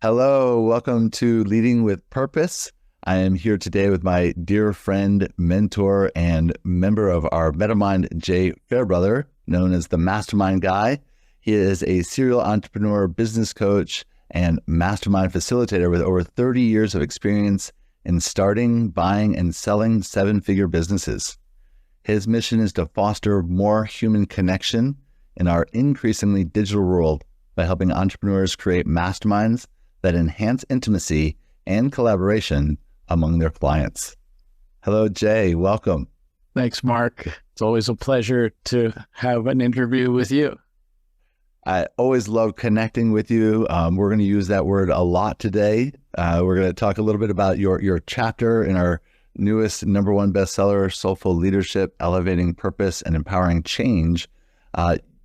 Hello, welcome to Leading with Purpose. I am here today with my dear friend, mentor, and member of our Mastermind Fairbrother, known as the Mastermind Guy. He is a serial entrepreneur, business coach, and mastermind facilitator with over 30 years of experience in starting, buying, and selling seven-figure businesses. His mission is to foster more human connection in our increasingly digital world by helping entrepreneurs create masterminds that enhance intimacy and collaboration among their clients. Hello, Jay. Welcome. Thanks, Mark. It's always a pleasure to have an interview with you. I always love connecting with you. We're going to use that word a lot today. We're going to talk a little bit about your chapter in our newest #1 bestseller, Soulful Leadership, Elevating Purpose and Empowering Change.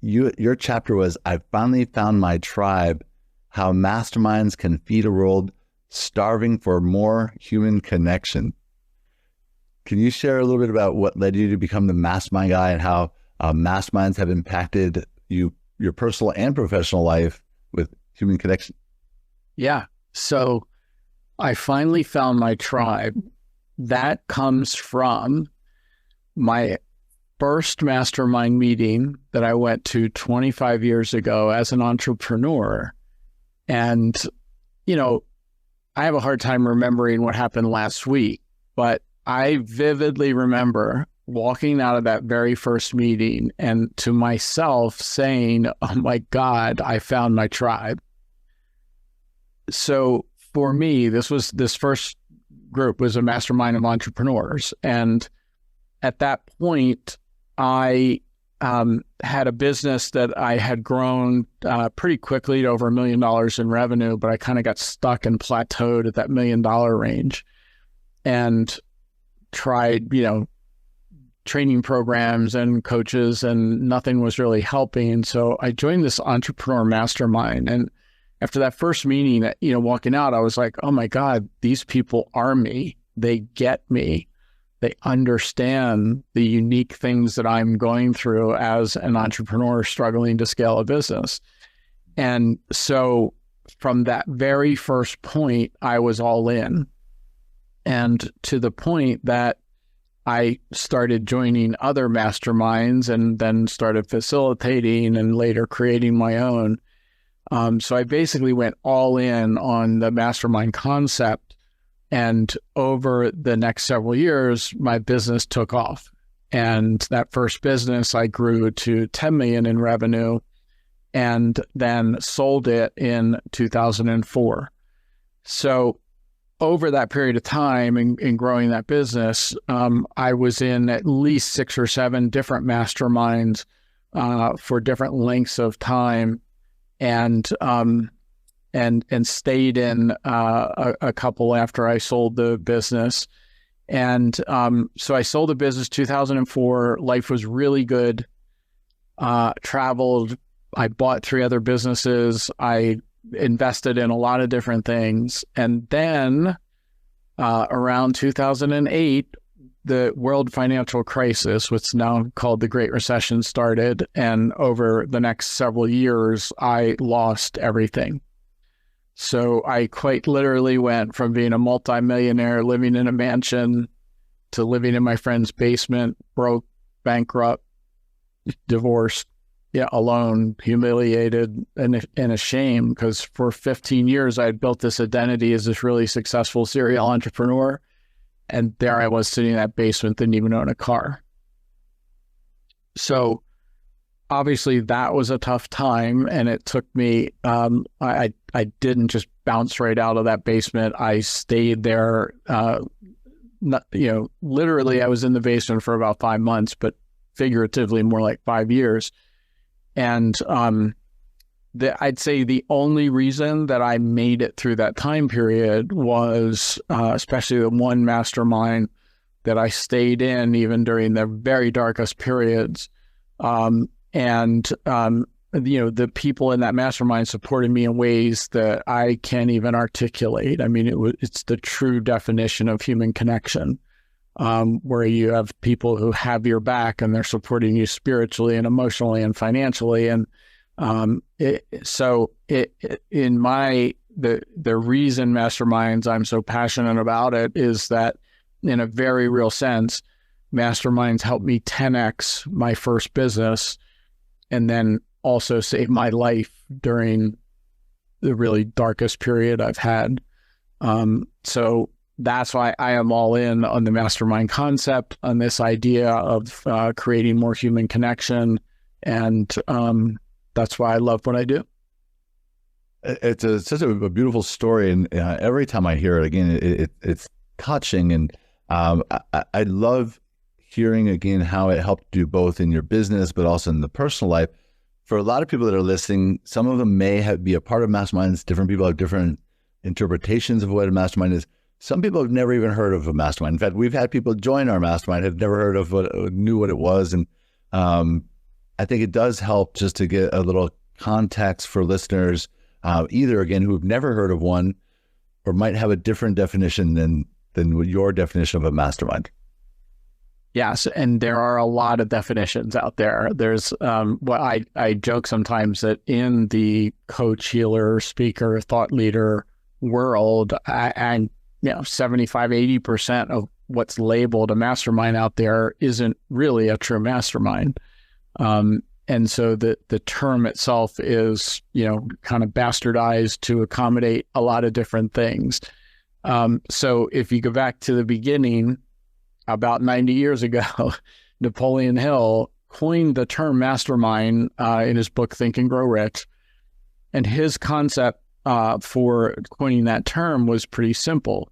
Your chapter was, I finally found my tribe, how masterminds can feed a world starving for more human connection. Can you share a little bit about what led you to become the Mastermind Guy and how masterminds have impacted your personal and professional life with human connection? Yeah. So I finally found my tribe. That comes from my first mastermind meeting that I went to 25 years ago as an entrepreneur. And, I have a hard time remembering what happened last week, but I vividly remember walking out of that very first meeting and to myself saying, oh my God, I found my tribe. So for me, this first group was a mastermind of entrepreneurs. And at that point, I had a business that I had grown pretty quickly to over $1 million in revenue, but I kind of got stuck and plateaued at that $1 million range and tried, training programs and coaches, and nothing was really helping. So I joined this entrepreneur mastermind. And after that first meeting, walking out, I was like, oh my God, these people are me. They get me. They understand the unique things that I'm going through as an entrepreneur struggling to scale a business. And so from that very first point, I was all in. And to the point that I started joining other masterminds and then started facilitating and later creating my own. So I basically went all in on the mastermind concept. And over the next several years, my business took off. And that first business, I grew to 10 million in revenue and then sold it in 2004. So over that period of time in growing that business, I was in at least 6 or 7 different masterminds for different lengths of time. And stayed in a couple after I sold the business. And so I sold the business 2004. Life was really good. Traveled. I bought 3 other businesses. I invested in a lot of different things. And then around 2008, the world financial crisis, what's now called the Great Recession, started. And over the next several years, I lost everything. So I quite literally went from being a multimillionaire living in a mansion to living in my friend's basement, broke, bankrupt, divorced, alone, humiliated, and ashamed, because for 15 years I had built this identity as this really successful serial entrepreneur. And there I was sitting in that basement, didn't even own a car. So obviously that was a tough time, and it took me, I didn't just bounce right out of that basement. I stayed there, literally I was in the basement for about 5 months, but figuratively more like 5 years. And I'd say the only reason that I made it through that time period was, especially the one mastermind that I stayed in even during the very darkest periods. The people in that mastermind supported me in ways that I can't even articulate. I mean, it's the true definition of human connection, where you have people who have your back and they're supporting you spiritually and emotionally and financially. And in my the reason masterminds, I'm so passionate about it, is that in a very real sense, masterminds helped me 10x my first business, and then also save my life during the really darkest period I've had. So that's why I am all in on the mastermind concept, on this idea of creating more human connection. And that's why I love what I do. It's such a beautiful story. And every time I hear it again, it's touching. And I love hearing again how it helped you both in your business, but also in the personal life. For a lot of people that are listening, some of them may be a part of masterminds. Different people have different interpretations of what a mastermind is. Some people have never even heard of a mastermind. In fact, we've had people join our mastermind, have never heard of knew what it was. And I think it does help just to get a little context for listeners, either again, who've never heard of one or might have a different definition than your definition of a mastermind. Yes, and there are a lot of definitions out there. There's I joke sometimes that in the coach, healer, speaker, thought leader world, and 75-80% of what's labeled a mastermind out there isn't really a true mastermind. And so the term itself is, kind of bastardized to accommodate a lot of different things. So if you go back to the beginning, about 90 years ago, Napoleon Hill coined the term mastermind in his book, Think and Grow Rich. And his concept for coining that term was pretty simple.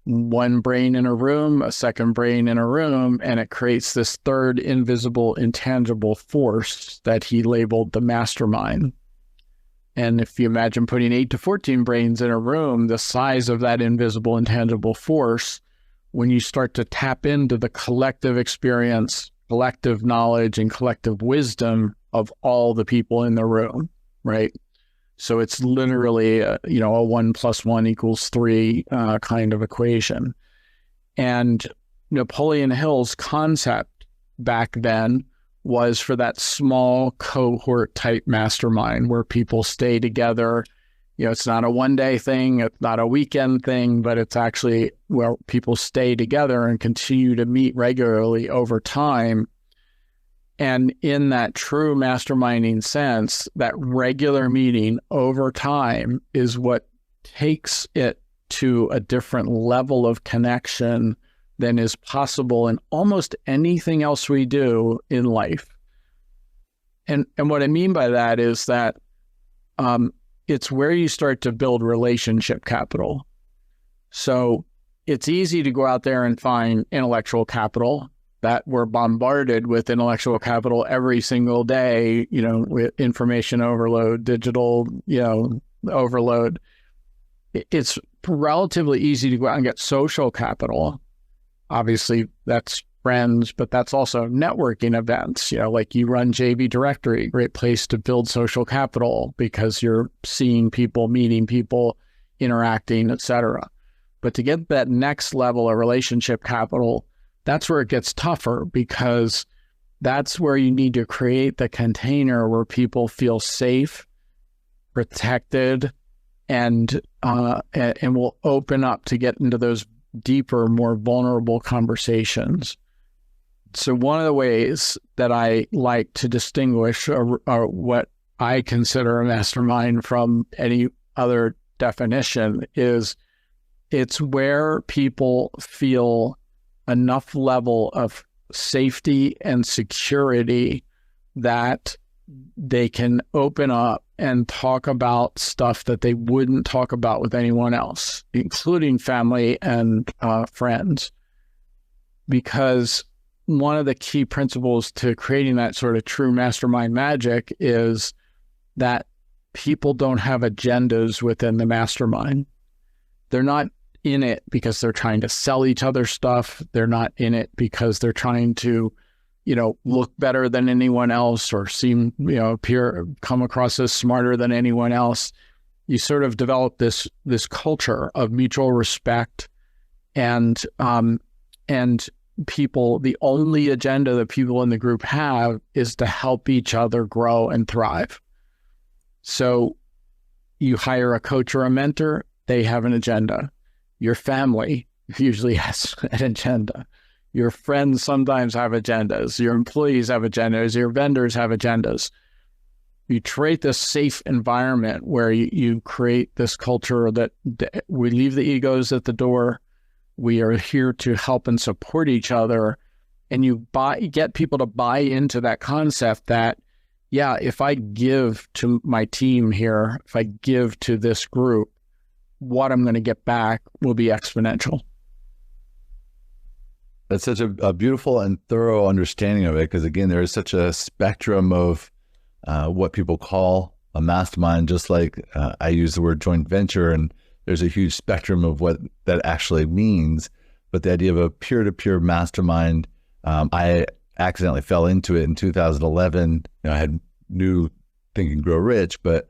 One brain in a room, a second brain in a room, and it creates this third invisible, intangible force that he labeled the mastermind. And if you imagine putting 8 to 14 brains in a room, the size of that invisible, intangible force, when you start to tap into the collective experience, collective knowledge, and collective wisdom of all the people in the room, right? So it's literally a 1 + 1 = 3 kind of equation. And Napoleon Hill's concept back then was for that small cohort type mastermind where people stay together. It's not a one-day thing, it's not a weekend thing, but it's actually where people stay together and continue to meet regularly over time. And in that true masterminding sense, that regular meeting over time is what takes it to a different level of connection than is possible in almost anything else we do in life. And what I mean by that is that it's where you start to build relationship capital. So it's easy to go out there and find intellectual capital, that we're bombarded with intellectual capital every single day, with information overload, digital, overload. It's relatively easy to go out and get social capital. Obviously, that's friends, but that's also networking events. Like you run JV Directory, great place to build social capital because you're seeing people, meeting people, interacting, etc. But to get that next level of relationship capital, that's where it gets tougher, because that's where you need to create the container where people feel safe, protected, and will open up to get into those deeper, more vulnerable conversations. So one of the ways that I like to distinguish what I consider a mastermind from any other definition is it's where people feel enough level of safety and security that they can open up and talk about stuff that they wouldn't talk about with anyone else, including family and friends. Because one of the key principles to creating that sort of true mastermind magic is that people don't have agendas within the mastermind. They're not in it because they're trying to sell each other stuff. They're not in it because they're trying to, look better than anyone else or seem, come across as smarter than anyone else. You sort of develop this culture of mutual respect and people, the only agenda that people in the group have is to help each other grow and thrive. So you hire a coach or a mentor, they have an agenda. Your family usually has an agenda. Your friends sometimes have agendas. Your employees have agendas. Your vendors have agendas. You create this safe environment where you create this culture that we leave the egos at the door. We are here to help and support each other. And you get people to buy into that concept that, yeah, if I give to my team here, if I give to this group, what I'm going to get back will be exponential. That's such a beautiful and thorough understanding of it, because again, there is such a spectrum of what people call a mastermind, just like I use the word joint venture, and there's a huge spectrum of what that actually means. But the idea of a peer-to-peer mastermind, I accidentally fell into it in 2011. I had new Think and Grow Rich, but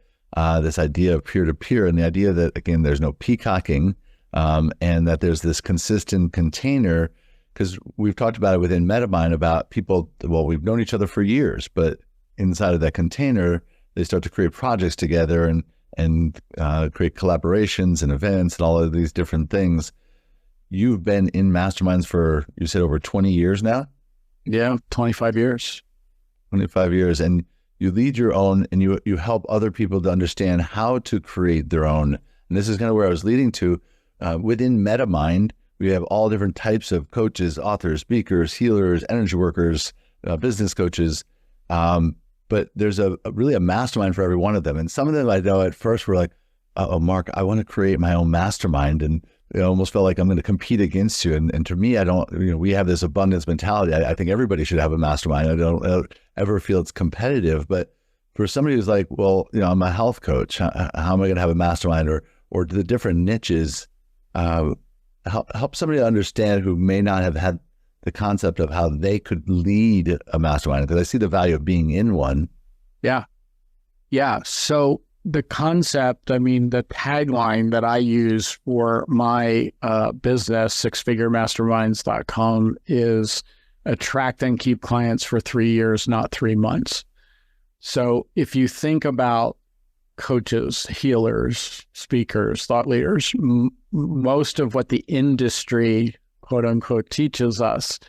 this idea of peer-to-peer, and the idea that, again, there's no peacocking, and that there's this consistent container, because we've talked about it within MetaMind about people, well, we've known each other for years, but inside of that container, they start to create projects together and create collaborations and events and all of these different things. You've been in masterminds for, you said, over 20 years now? Yeah, 25 years. 25 years. And you lead your own, and you help other people to understand how to create their own. And this is kind of where I was leading to. Within MetaMind, we have all different types of coaches, authors, speakers, healers, energy workers, business coaches. But there's really a mastermind for every one of them. And some of them I know at first were like, oh, Mark, I want to create my own mastermind. And it almost felt like I'm going to compete against you. And to me, I don't, we have this abundance mentality. I think everybody should have a mastermind. I don't ever feel it's competitive. But for somebody who's like, well, I'm a health coach, how am I going to have a mastermind? Or the different niches, help somebody to understand who may not have had the concept of how they could lead a mastermind, because I see the value of being in one. Yeah. Yeah. So the concept, the tagline that I use for my business, sixfiguremasterminds.com, is attract and keep clients for 3 years, not 3 months. So if you think about coaches, healers, speakers, thought leaders, most of what the industry, quote unquote, teaches us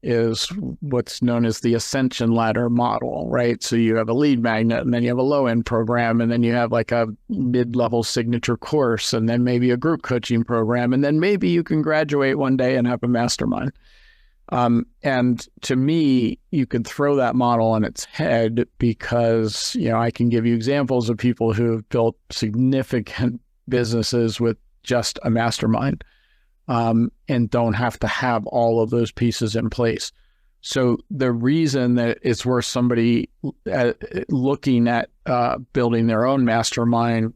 is what's known as the ascension ladder model, right? So you have a lead magnet, and then you have a low-end program, and then you have like a mid-level signature course, and then maybe a group coaching program, and then maybe you can graduate one day and have a mastermind. And to me, you could throw that model on its head, because, I can give you examples of people who have built significant businesses with just a mastermind. And don't have to have all of those pieces in place. So the reason that it's worth somebody looking at building their own mastermind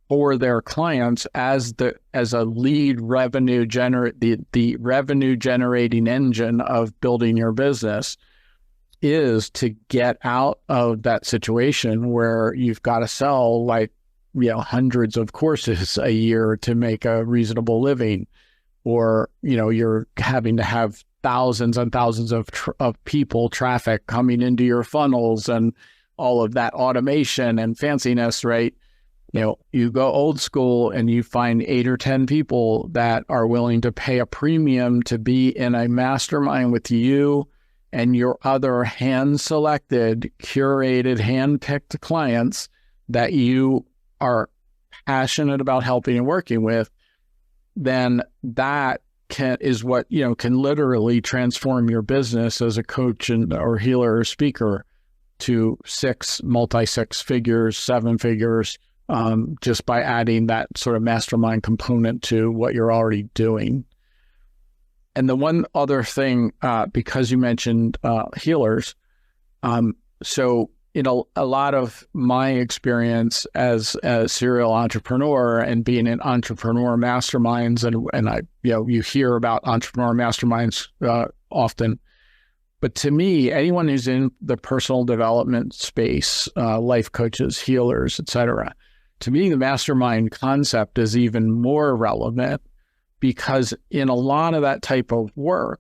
for their clients as a lead revenue the revenue generating engine of building your business is to get out of that situation where you've got to sell hundreds of courses a year to make a reasonable living. Or, you're having to have thousands and thousands of people, traffic coming into your funnels, and all of that automation and fanciness, right? You go old school and you find 8 or 10 people that are willing to pay a premium to be in a mastermind with you and your other hand-selected, curated, hand-picked clients that you are passionate about helping and working with. Then that is what can literally transform your business as a coach or healer or speaker to multi-six figures, 7 figures, just by adding that sort of mastermind component to what you're already doing. And the one other thing, because you mentioned healers, so a lot of my experience as a serial entrepreneur and being in entrepreneur masterminds, and I, you hear about entrepreneur masterminds often, but to me, anyone who's in the personal development space, life coaches, healers, etc., to me, the mastermind concept is even more relevant, because in a lot of that type of work,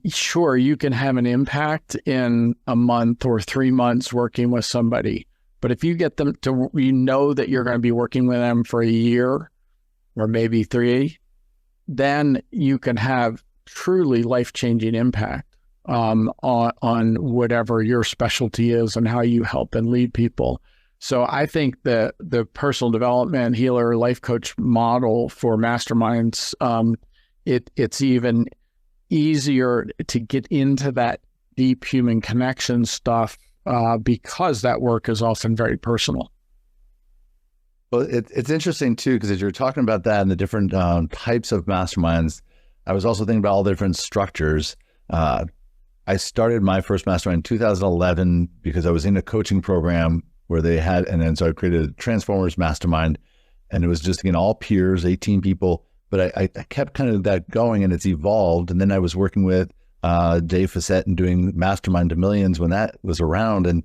sure, you can have an impact in a month or 3 months working with somebody, But if you get them to, you know that you're going to be working with them for a year or maybe 3, then you can have truly life-changing impact on whatever your specialty is and how you help and lead people. So I think the personal development healer life coach model for masterminds, it's even easier to get into that deep human connection stuff because that work is often very personal. Well, it's interesting too, because as you're talking about that and the different types of masterminds, I was also thinking about all the different structures. I started my first mastermind in 2011 because I was in a coaching program where they had, and then so I created a Transformers mastermind, and it was just, again, all peers, 18 people, but I kept kind of that going, and it's evolved. And then I was working with Dave Facette and doing Mastermind to Millions when that was around, and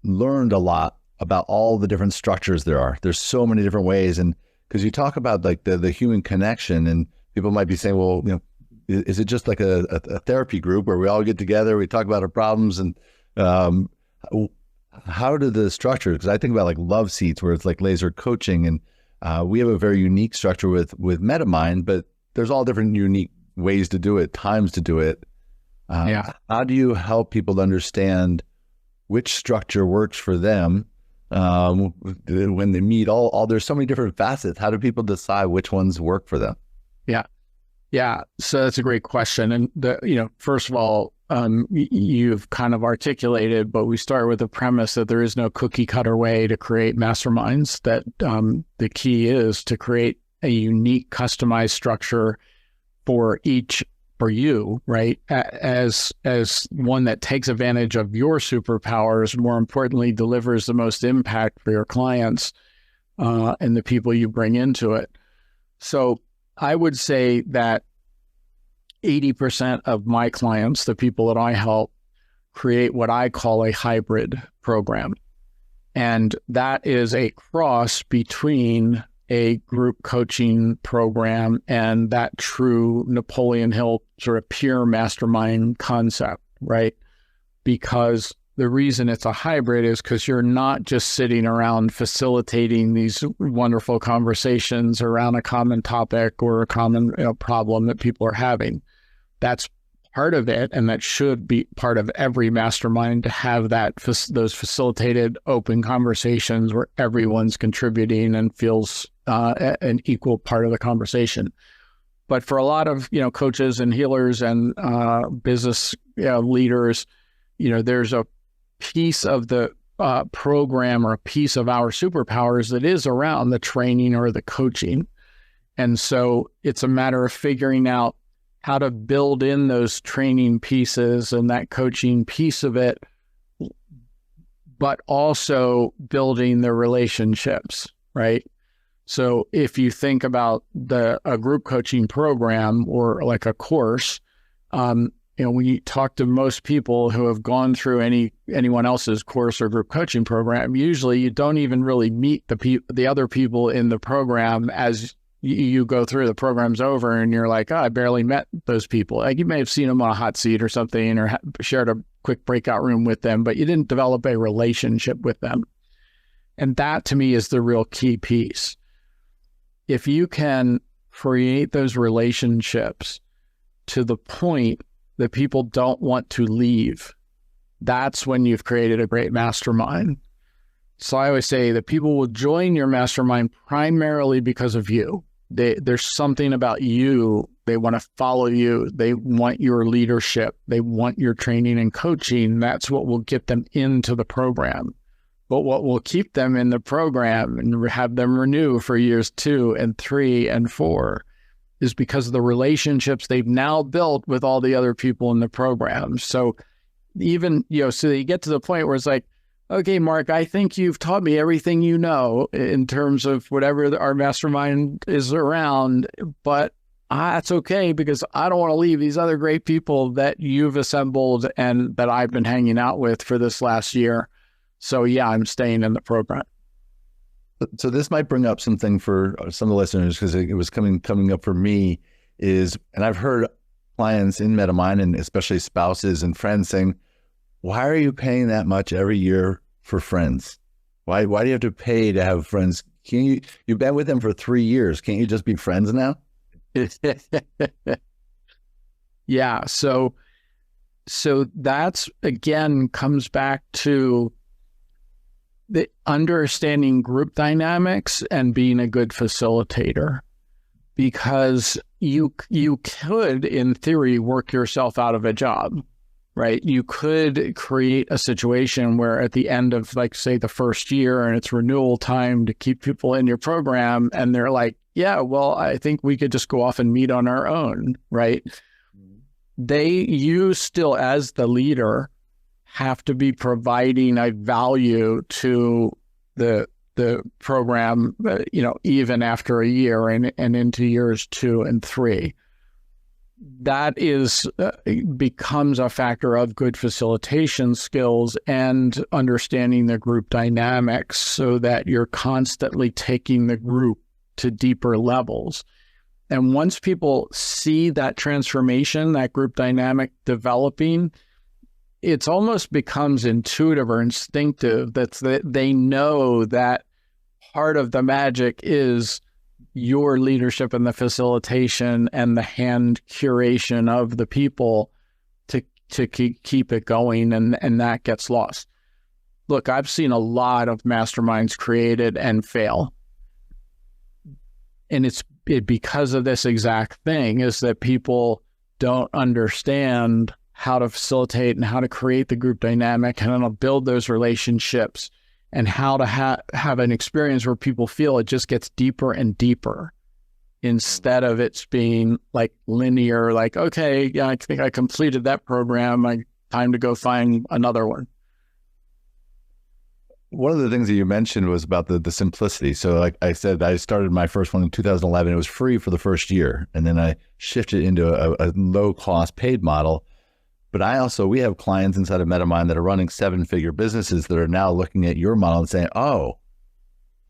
learned a lot about all the different structures there are. There's so many different ways. And because you talk about like the human connection, and people might be saying, well, you know, is it just like a therapy group where we all get together, we talk about our problems, and how do the structure, because I think about like love seats where it's like laser coaching, and we have a very unique structure with MetaMind, but there's all different unique ways to do it, times to do it. How do you help people to understand which structure works for them when they meet all there's so many different facets? How do people decide which ones work for them? Yeah. So that's a great question. And first of all, you've kind of articulated, but we start with the premise that there is no cookie cutter way to create masterminds, that the key is to create a unique customized structure for you, right? As one that takes advantage of your superpowers, more importantly, delivers the most impact for your clients and the people you bring into it. So I would say that 80% of my clients, the people that I help, create what I call a hybrid program. And that is a cross between a group coaching program and that true Napoleon Hill sort of pure mastermind concept, right? Because the reason it's a hybrid is because you're not just sitting around facilitating these wonderful conversations around a common topic or a common problem that people are having. That's part of it, and that should be part of every mastermind, to have those facilitated open conversations where everyone's contributing and feels an equal part of the conversation. But for a lot of coaches and healers and business leaders, there's a piece of the program or a piece of our superpowers that is around the training or the coaching. And so it's a matter of figuring out how to build in those training pieces and that coaching piece of it, but also building the relationships, right? So if you think about a group coaching program or like a course, when you talk to most people who have gone through anyone else's course or group coaching program, usually you don't even really meet the other people in the program as you go through. The program's over and you're like, I barely met those people. Like, you may have seen them on a hot seat or something, or shared a quick breakout room with them, but you didn't develop a relationship with them. And that, to me, is the real key piece. If you can create those relationships to the point that people don't want to leave, that's when you've created a great mastermind. So I always say that people will join your mastermind primarily because of you. There's something about you. They want to follow you. They want your leadership. They want your training and coaching. That's what will get them into the program. But what will keep them in the program and have them renew for years 2 and 3 and 4 is because of the relationships they've now built with all the other people in the program. So even, so you get to the point where it's like, okay, Mark, I think you've taught me everything you know in terms of whatever our mastermind is around, but that's okay, because I don't want to leave these other great people that you've assembled and that I've been hanging out with for this last year. So yeah, I'm staying in the program. So this might bring up something for some of the listeners, because it was coming up for me and I've heard clients in MetaMind, and especially spouses and friends, saying, why are you paying that much every year for friends? Why do you have to pay to have friends? You've been with them for 3 years. Can't you just be friends now? Yeah. So that's, again, comes back to the understanding group dynamics and being a good facilitator, because you could, in theory, work yourself out of a job, right? You could create a situation where at the end of, like, say, the first year and it's renewal time to keep people in your program, and they're like, yeah, well, I think we could just go off and meet on our own, right? You still, as the leader, have to be providing a value to the program, even after a year and into years 2 and 3. That becomes a factor of good facilitation skills and understanding the group dynamics, so that you're constantly taking the group to deeper levels. And once people see that transformation, that group dynamic developing, it's almost becomes intuitive or instinctive that they know that part of the magic is your leadership and the facilitation and the hand curation of the people to keep it going, and that gets lost. Look, I've seen a lot of masterminds created and fail. And it's because of this exact thing, is that people don't understand how to facilitate and how to create the group dynamic and how to build those relationships, and how to have an experience where people feel it just gets deeper and deeper, instead of it's being like linear, like, okay, yeah, I think I completed that program, time to go find another one. One of the things that you mentioned was about the simplicity. So like I said, I started my first one in 2011. It was free for the first year. And then I shifted into a low cost paid model. But we have clients inside of MetaMind that are running 7-figure businesses that are now looking at your model and saying, oh,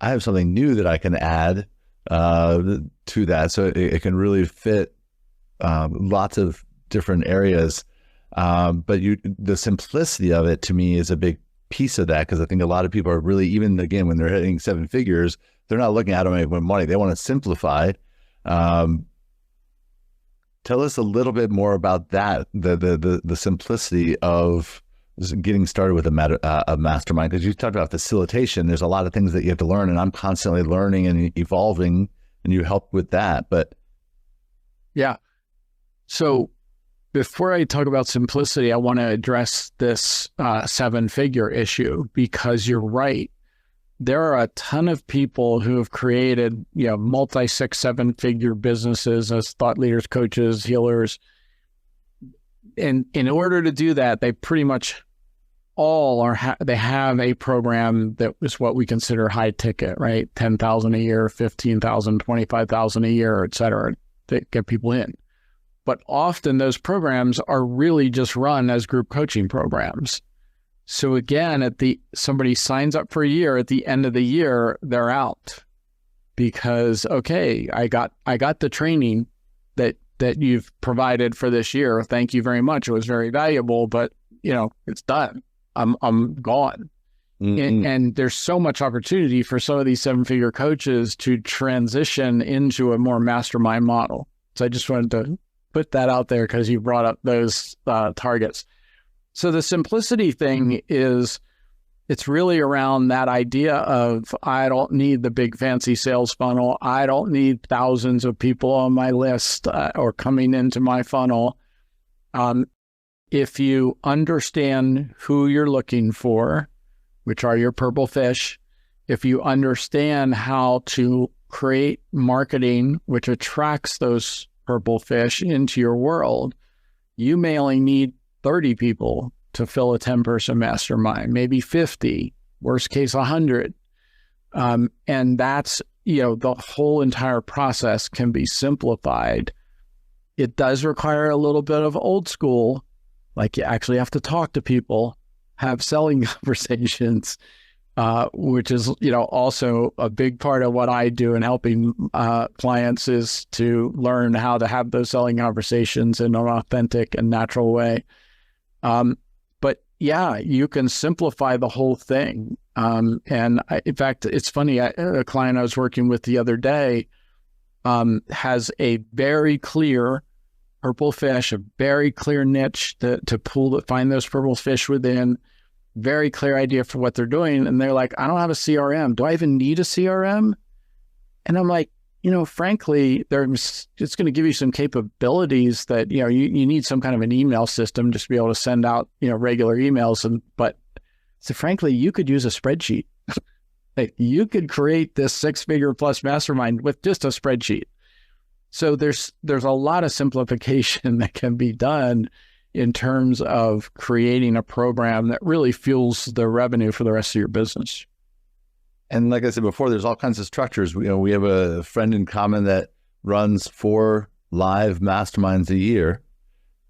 I have something new that I can add to that. So it can really fit lots of different areas. But the simplicity of it, to me, is a big piece of that, because I think a lot of people are really, even again, when they're hitting 7 figures, they're not looking at how to make more money. They want to simplify. Tell us a little bit more about that, the simplicity of getting started with a mastermind, because you talked about facilitation. There's a lot of things that you have to learn, and I'm constantly learning and evolving, and you help with that. But yeah, so before I talk about simplicity, I want to address this 7-figure issue, because you're right. There are a ton of people who have created, multi 6, 7-figure businesses as thought leaders, coaches, healers. And in order to do that, they pretty much all they have a program that is what we consider high ticket, right? 10,000 a year, 15,000, 25,000 a year, et cetera, to get people in. But often those programs are really just run as group coaching programs. So again, somebody signs up for a year, at the end of the year, they're out, because, okay, I got the training that you've provided for this year. Thank you very much. It was very valuable, but it's done. I'm gone. Mm-hmm. And there's so much opportunity for some of these 7-figure coaches to transition into a more mastermind model. So I just wanted to put that out there, because you brought up those targets. So the simplicity thing is, it's really around that idea of, I don't need the big fancy sales funnel. I don't need thousands of people on my list or coming into my funnel. If you understand who you're looking for, which are your purple fish, if you understand how to create marketing which attracts those purple fish into your world, you may only need 30 people to fill a 10-person mastermind, maybe 50, worst case 100. And that's, the whole entire process can be simplified. It does require a little bit of old school, like you actually have to talk to people, have selling conversations, which is, also a big part of what I do in helping clients, is to learn how to have those selling conversations in an authentic and natural way. But yeah, you can simplify the whole thing. In fact, it's funny, a client I was working with the other day has a very clear purple fish, a very clear niche to find those purple fish within, very clear idea for what they're doing. And they're like, I don't have a CRM. Do I even need a CRM? And I'm like, frankly, it's going to give you some capabilities that, you need some kind of an email system just to be able to send out, regular emails. But frankly, you could use a spreadsheet. Like, you could create this 6-figure plus mastermind with just a spreadsheet. So there's a lot of simplification that can be done in terms of creating a program that really fuels the revenue for the rest of your business. And like I said before, there's all kinds of structures. We have a friend in common that runs 4 live masterminds a year,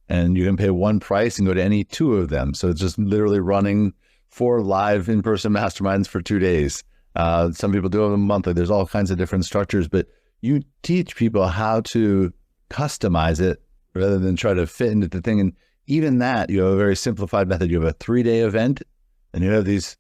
and you can pay one price and go to any 2 of them. So it's just literally running 4 live in-person masterminds for 2 days. Some people do them monthly. There's all kinds of different structures, but you teach people how to customize it rather than try to fit into the thing. And even that, you have a very simplified method. You have a 3-day event, and you have these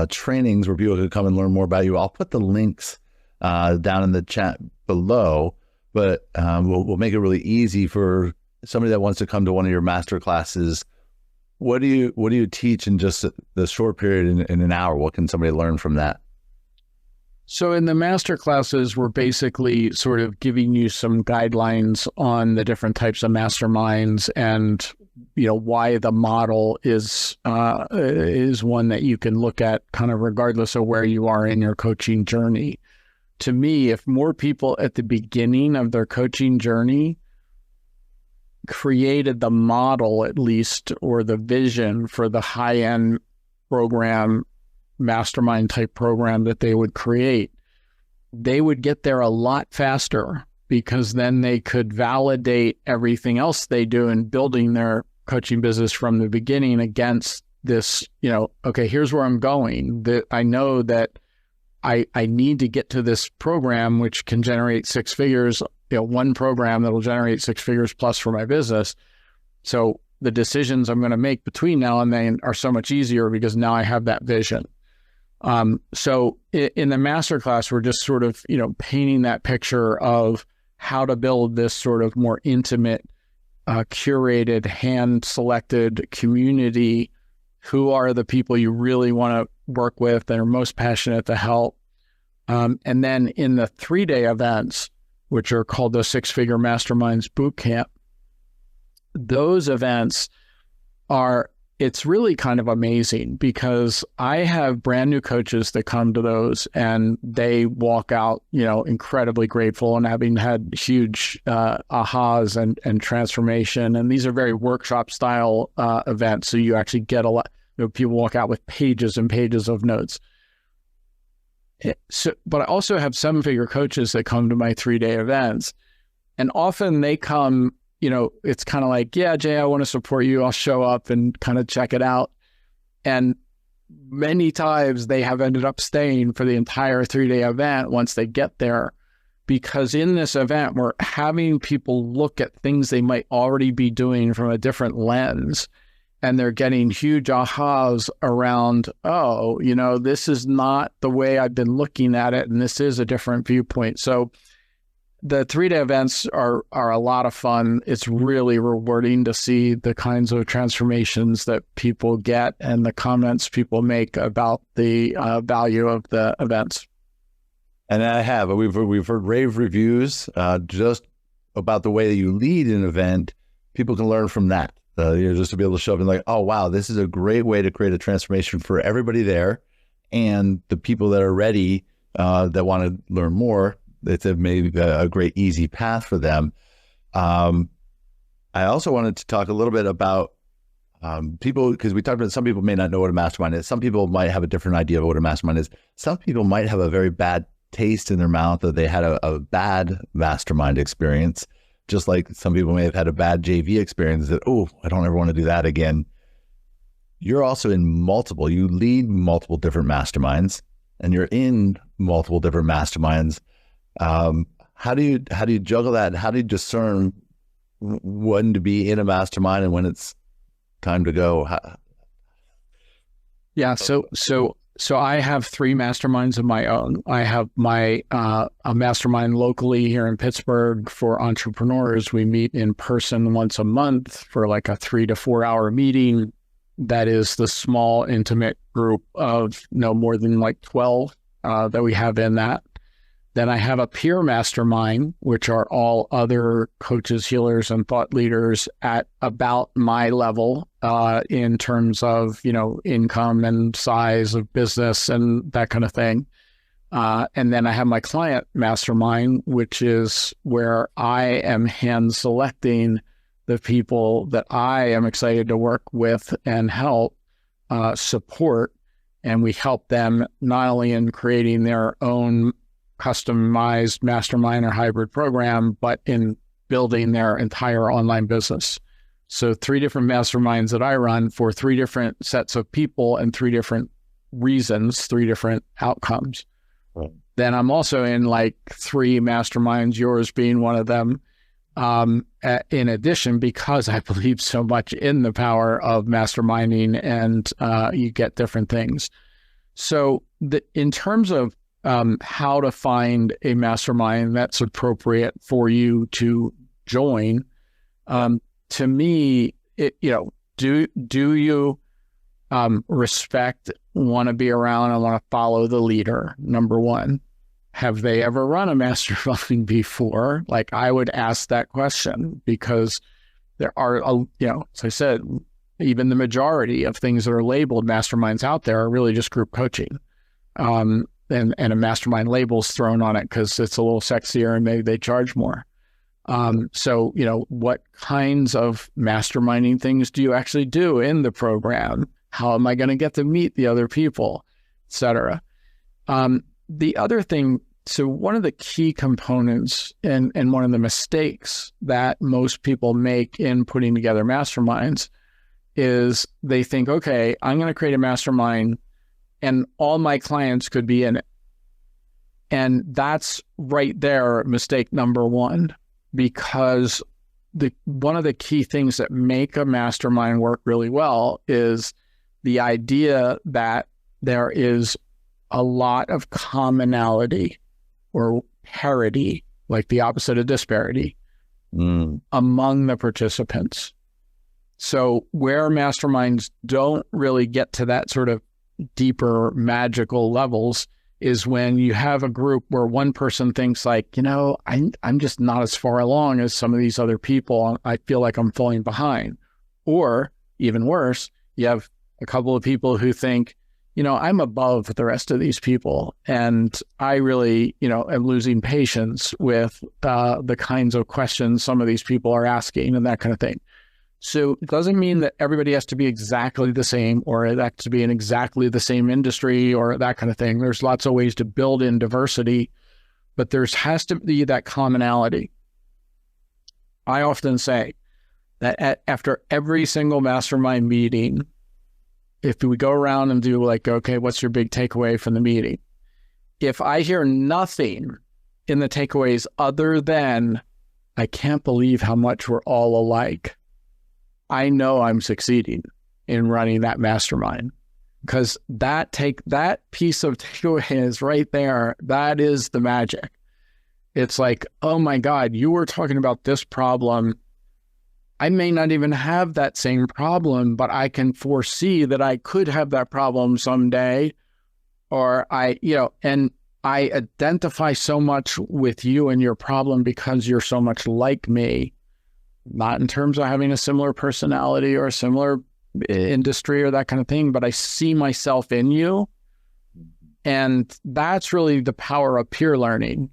trainings where people can come and learn more about you. I'll put the links down in the chat below, but we'll make it really easy for somebody that wants to come to one of your master classes. What do you teach in just the short period in an hour? What can somebody learn from that? So in the master classes, we're basically sort of giving you some guidelines on the different types of masterminds and, why the model is one that you can look at kind of regardless of where you are in your coaching journey. To me, if more people at the beginning of their coaching journey created the model, at least, or the vision for the high-end program, mastermind type program that they would create, they would get there a lot faster, because then they could validate everything else they do in building their coaching business from the beginning against this, okay, here's where I'm going. That I know that I need to get to this program, which can generate 6 figures, one program that'll generate 6 figures plus for my business. So the decisions I'm going to make between now and then are so much easier because now I have that vision. So in the masterclass, we're just sort of, painting that picture of how to build this sort of more intimate, curated, hand-selected community. Who are the people you really want to work with that are most passionate to help? And then in the 3-day events, which are called the 6-figure masterminds bootcamp, those events it's really kind of amazing, because I have brand new coaches that come to those and they walk out, incredibly grateful and having had huge ahas and transformation. And these are very workshop style events. So you actually get a lot, people walk out with pages and pages of notes. So, but I also have 7-figure coaches that come to my 3-day events, and often they come, it's kind of like, yeah, Jay, I want to support you. I'll show up and kind of check it out. And many times they have ended up staying for the entire 3-day event once they get there, because in this event, we're having people look at things they might already be doing from a different lens. And they're getting huge ahas around, this is not the way I've been looking at it, and this is a different viewpoint. So the 3-day events are a lot of fun. It's really rewarding to see the kinds of transformations that people get and the comments people make about the value of the events. And we've heard rave reviews just about the way that you lead an event. People can learn from that. Just to be able to show up and like, oh, wow, this is a great way to create a transformation for everybody there, and the people that are ready that want to learn more. It's maybe a great, easy path for them. I also wanted to talk a little bit about people, because we talked about some people may not know what a mastermind is. Some people might have a different idea of what a mastermind is. Some people might have a very bad taste in their mouth that they had a bad mastermind experience, just like some people may have had a bad JV experience that, oh, I don't ever want to do that again. You're also you lead multiple different masterminds, and you're in multiple different masterminds. How do you juggle that? How do you discern when to be in a mastermind and when it's time to go? Yeah. So I have three masterminds of my own. I have my a mastermind locally here in Pittsburgh for entrepreneurs. We meet in person once a month for like a 3 to 4 hour meeting. That is the small, intimate group of no more than like 12 that we have in that. Then I have a peer mastermind, which are all other coaches, healers, and thought leaders at about my level in terms of, income and size of business and that kind of thing. And then I have my client mastermind, which is where I am hand selecting the people that I am excited to work with and help support. And we help them not only in creating their own customized mastermind or hybrid program, but in building their entire online business. So 3 different masterminds that I run for 3 different sets of people and 3 different reasons, 3 different outcomes. Right. Then I'm also in like 3 masterminds, yours being one of them, in addition, because I believe so much in the power of masterminding and you get different things. So in terms of how to find a mastermind that's appropriate for you to join. To me, do you respect, want to be around, and want to follow the leader? Number one, have they ever run a mastermind before? Like, I would ask that question, because there are, as I said, even the majority of things that are labeled masterminds out there are really just group coaching. And a mastermind label's thrown on it because it's a little sexier and maybe they charge more. So, what kinds of masterminding things do you actually do in the program? How am I going to get to meet the other people, et cetera? The other thing, so one of the key components and one of the mistakes that most people make in putting together masterminds is they think, okay, I'm going to create a mastermind and all my clients could be in it. And that's right there, mistake number one, because one of the key things that make a mastermind work really well is the idea that there is a lot of commonality or parity, like the opposite of disparity, among the participants. So where masterminds don't really get to that sort of deeper magical levels is when you have a group where one person thinks like, I'm just not as far along as some of these other people. I feel like I'm falling behind. Or even worse, you have a couple of people who think, I'm above the rest of these people. And I really, am losing patience with the kinds of questions some of these people are asking and that kind of thing. So it doesn't mean that everybody has to be exactly the same or it has to be in exactly the same industry or that kind of thing. There's lots of ways to build in diversity, but has to be that commonality. I often say that after every single mastermind meeting, if we go around and do like, okay, what's your big takeaway from the meeting? If I hear nothing in the takeaways other than, I can't believe how much we're all alike, I know I'm succeeding in running that mastermind, because that piece of takeaway is right there. That is the magic. It's like, oh my God, you were talking about this problem. I may not even have that same problem, but I can foresee that I could have that problem someday. Or and I identify so much with you and your problem because you're so much like me. Not in terms of having a similar personality or a similar industry or that kind of thing, but I see myself in you. And that's really the power of peer learning,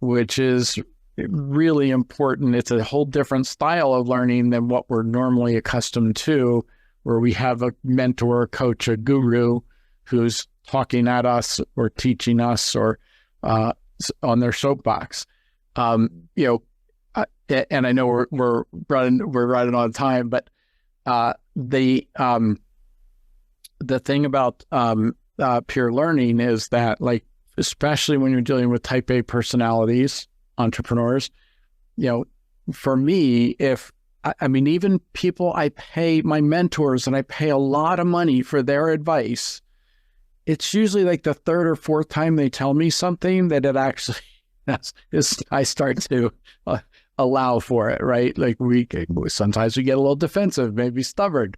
which is really important. It's a whole different style of learning than what we're normally accustomed to, where we have a mentor, a coach, a guru who's talking at us or teaching us or on their soapbox. And I know we're running on time, but the thing about peer learning is that, like, especially when you're dealing with type A personalities, entrepreneurs, for me, even people I pay, my mentors, and I pay a lot of money for their advice, it's usually like the third or fourth time they tell me something that it actually I start to allow for it, right? Like sometimes we get a little defensive, maybe stubborn.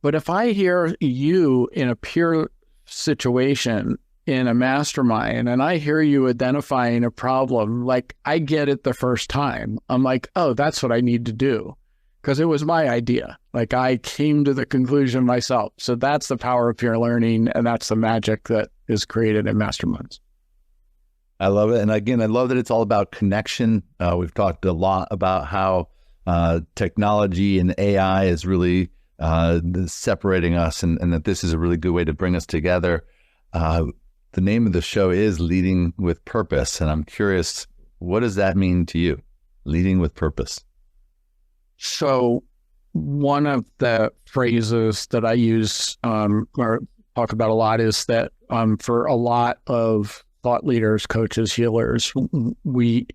But if I hear you in a peer situation in a mastermind and I hear you identifying a problem, like I get it the first time. I'm like, oh, that's what I need to do. Because it was my idea. Like I came to the conclusion myself. So that's the power of peer learning. And that's the magic that is created in masterminds. I love it. And again, I love that it's all about connection. We've talked a lot about how technology and AI is really separating us and that this is a really good way to bring us together. The name of the show is Leading with Purpose. And I'm curious, what does that mean to you? Leading with purpose. So one of the phrases that I use or talk about a lot is that for a lot of thought leaders, coaches, healers, we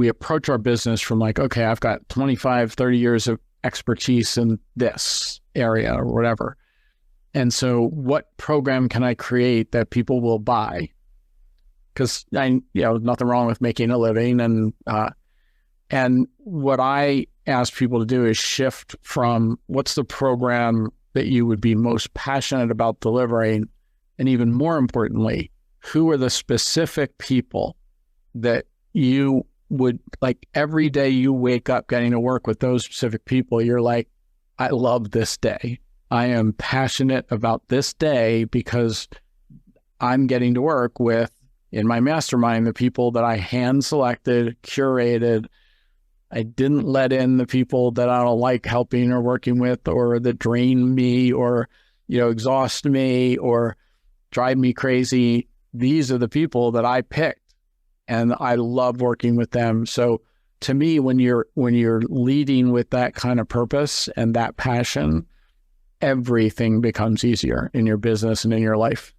approach our business from like, okay, I've got 25, 30 years of expertise in this area or whatever. And so what program can I create that people will buy? Because nothing wrong with making a living. And what I ask people to do is shift from what's the program that you would be most passionate about delivering? And even more importantly, who are the specific people that you would like every day you wake up getting to work with those specific people? You're like, I love this day. I am passionate about this day because I'm getting to work with, in my mastermind, the people that I hand selected, curated. I didn't let in the people that I don't like helping or working with, or that drain me or, exhaust me or drive me crazy. These are the people that I picked and I love working with them. So to me, when you're leading with that kind of purpose and that passion, everything becomes easier in your business and in your life.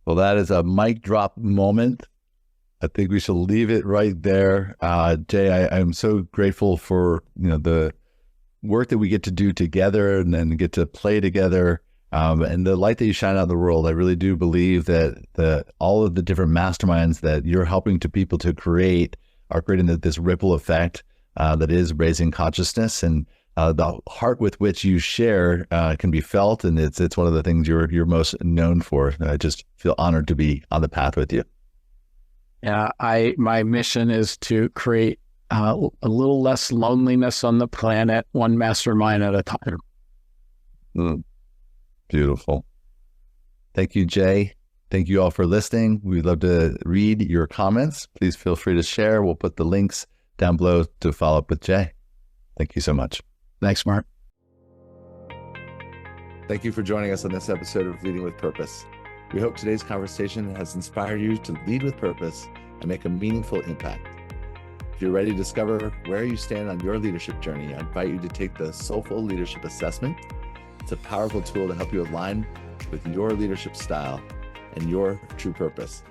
Well, that is a mic drop moment. I think we should leave it right there. Jay, I'm so grateful for the work that we get to do together and then get to play together. And the light that you shine out in the world. I really do believe that all of the different masterminds that you're helping people to create are creating this ripple effect that is raising consciousness, and the heart with which you share can be felt, and it's one of the things you're most known for. I just feel honored to be on the path with you. Yeah, my mission is to create a little less loneliness on the planet, one mastermind at a time. Beautiful. Thank you, Jay. Thank you all for listening. We'd love to read your comments. Please feel free to share. We'll put the links down below to follow up with Jay. Thank you so much. Thanks, Mark. Thank you for joining us on this episode of Leading with Purpose. We hope today's conversation has inspired you to lead with purpose and make a meaningful impact. If you're ready to discover where you stand on your leadership journey, I invite you to take the Soulful Leadership Assessment. It's a powerful tool to help you align with your leadership style and your true purpose.